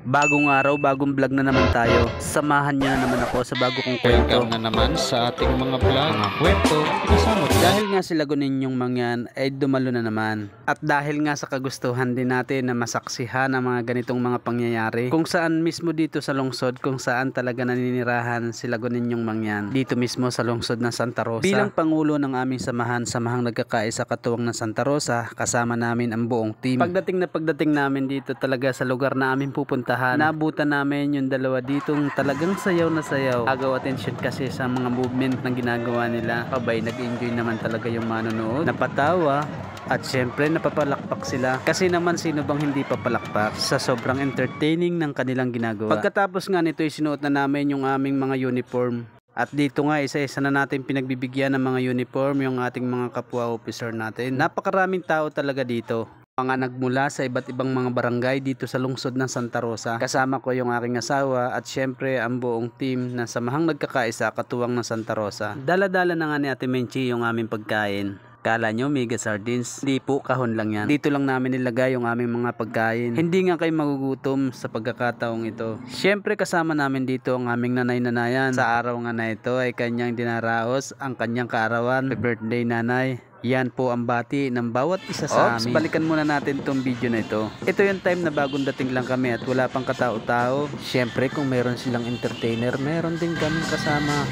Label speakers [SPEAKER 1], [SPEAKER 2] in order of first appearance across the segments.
[SPEAKER 1] Bagong araw, bagong vlog na naman tayo. Samahan niyo na naman ako sa bago kong kwento.
[SPEAKER 2] Welcome na naman sa ating mga vlog, kwento, kasama.
[SPEAKER 1] Dahil nga sila Guninyong mangyan ay dumalo na naman. At dahil nga sa kagustuhan din natin na masaksihan ang mga ganitong mga pangyayari, kung saan mismo dito sa lungsod, kung saan talaga naninirahan sila Guninyong mangyan, dito mismo sa lungsod ng Santa Rosa. Bilang pangulo ng aming samahang nagkakaisa katuwang ng Santa Rosa, kasama namin ang buong team. Pagdating namin dito talaga sa lugar na aming pupuntahan, naabutan namin yung dalawa ditong talagang sayaw na sayaw. Agaw attention kasi sa mga movement na ginagawa nila. Abay, nag-enjoy naman talaga yung manonood. Napatawa. At syempre napapalakpak sila. Kasi naman sino bang hindi papalakpak sa sobrang entertaining ng kanilang ginagawa. Pagkatapos nga nito ay sinuot na namin yung aming mga uniform. At dito nga isa-isa na natin pinagbibigyan ng mga uniform yung ating mga kapwa officer natin. Napakaraming tao talaga dito. Mga nagmula sa iba't ibang mga barangay dito sa lungsod ng Santa Rosa. Kasama ko yung aking asawa at syempre ang buong team na samahang nagkakaisa katuwang ng Santa Rosa. Dala-dala na nga ni Ate Menchi yung aming pagkain. Kala nyo mega sardines? Hindi po, kahon lang yan. Dito lang namin nilagay yung aming mga pagkain. Hindi nga kayo magugutom sa pagkakataong ito. Syempre kasama namin dito ang aming nanay-nanayan. Sa araw nga na ito ay kanyang dinaraos ang kanyang kaarawan. Happy birthday nanay. Yan po ang bati ng bawat isa sa amin. Balikan muna natin tong video na ito. Ito yung time na bagong dating lang kami at wala pang katao-tao. Syempre kung meron silang entertainer, meron din kaming kasama.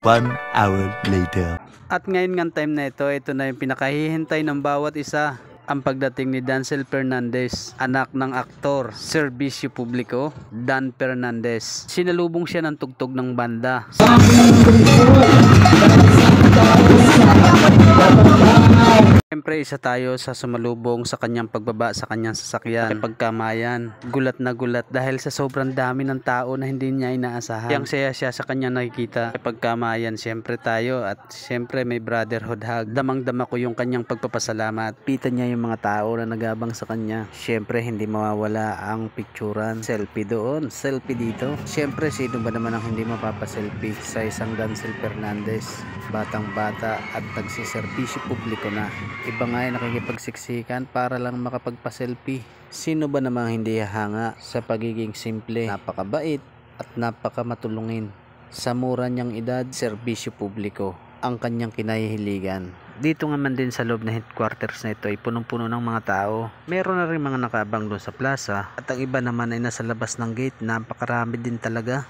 [SPEAKER 3] 1 hour later.
[SPEAKER 1] At ngayon nga time na ito na yung pinakahihintay ng bawat isa. Ang pagdating ni Dancel Fernandez, anak ng aktor, Serbisyo Publiko, Dan Fernandez. Sinalubong siya ng tugtog ng banda. Siyempre isa tayo sa sumalubong sa kanyang pagbaba sa kanyang sasakyan. Pagkamayan, gulat na gulat dahil sa sobrang dami ng tao na hindi niya inaasahan. Yang saya siya sa kanyang nakikita. Pagkamayan, siyempre tayo at siyempre may brotherhood hug. Damang-dama ko yung kanyang pagpapasalamat. Pita niya yung mga tao na nagabang sa kanya. Siyempre hindi mawawala ang picturean. Selfie doon, selfie dito. Siyempre sino ba naman ang hindi mapapaselfie sa isang Dancel Fernandez? Batang bata at nagsiservisyo publiko na. Iba nga ay nakikipagsiksikan para lang makapagpa-selfie. Sino ba namang hindi hanga sa pagiging simple, napakabait at napakamatulungin. Sa mura niyang edad, serbisyo publiko ang kanyang kinahihiligan. Dito nga man din sa loob na headquarters na ito ay punong-puno ng mga tao. Meron na rin mga nakaabang doon sa plaza at ang iba naman ay nasa labas ng gate. Napakarami din talaga.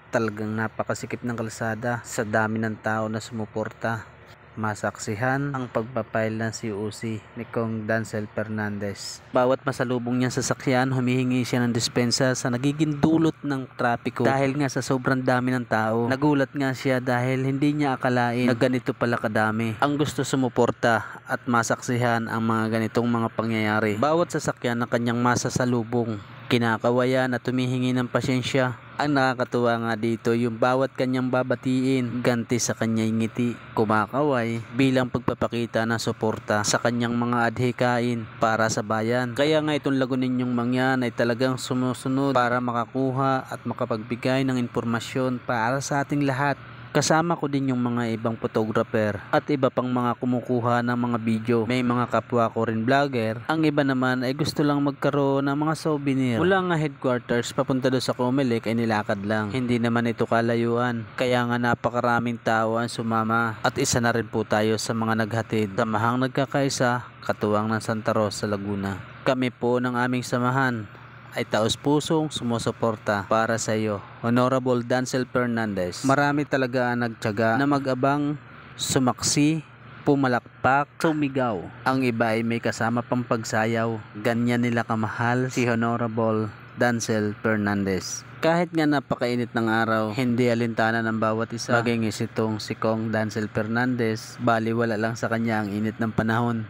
[SPEAKER 1] Talagang napakasikip ng kalsada sa dami ng tao na sumuporta. Masaksihan ang pagpapail ng COC ni Kong Dancel Fernandez. Bawat masalubong niya sa sasakyan, humihingi siya ng dispensa sa nagiging dulot ng trapiko. Dahil nga sa sobrang dami ng tao, nagulat nga siya dahil hindi niya akalain na ganito pala kadami ang gusto sumuporta at masaksihan ang mga ganitong mga pangyayari. Bawat sasakyan na kanyang masasalubong, kinakawayan at tumihingi ng pasyensya. Ang nakakatuwa nga dito yung bawat kanyang babatiin, ganti sa kanyang ngiti, kumakaway bilang pagpapakita ng suporta sa kanyang mga adhikain para sa bayan. Kaya nga itong Guninyong mangyan ay talagang sumusunod para makakuha at makapagbigay ng impormasyon para sa ating lahat. Kasama ko din yung mga ibang photographer at iba pang mga kumukuha ng mga video. May mga kapwa ko rin vlogger. Ang iba naman ay gusto lang magkaroon ng mga souvenir. Mula nga headquarters papunta doon sa Comelec ay nilakad lang. Hindi naman ito kalayuan. Kaya nga napakaraming tao ang sumama. At isa na rin po tayo sa mga naghatid. Samahang nagkakaisa, katuwang ng Santa Rosa, Laguna. Kami po ng aming samahan ay taos-pusong sumusuporta para sa iyo, Honorable Dancel Fernandez. Marami talaga ang nagtiyaga na mag-abang, sumaksi, pumalakpak, sumigaw. Ang iba ay may kasama pang pagsayaw. Ganyan nila kamahal si Honorable Dancel Fernandez. Kahit nga napakainit ng araw, hindi alintana ng bawat isa. Maging isitong si Kong Dancel Fernandez, baliwala lang sa kanya ang init ng panahon.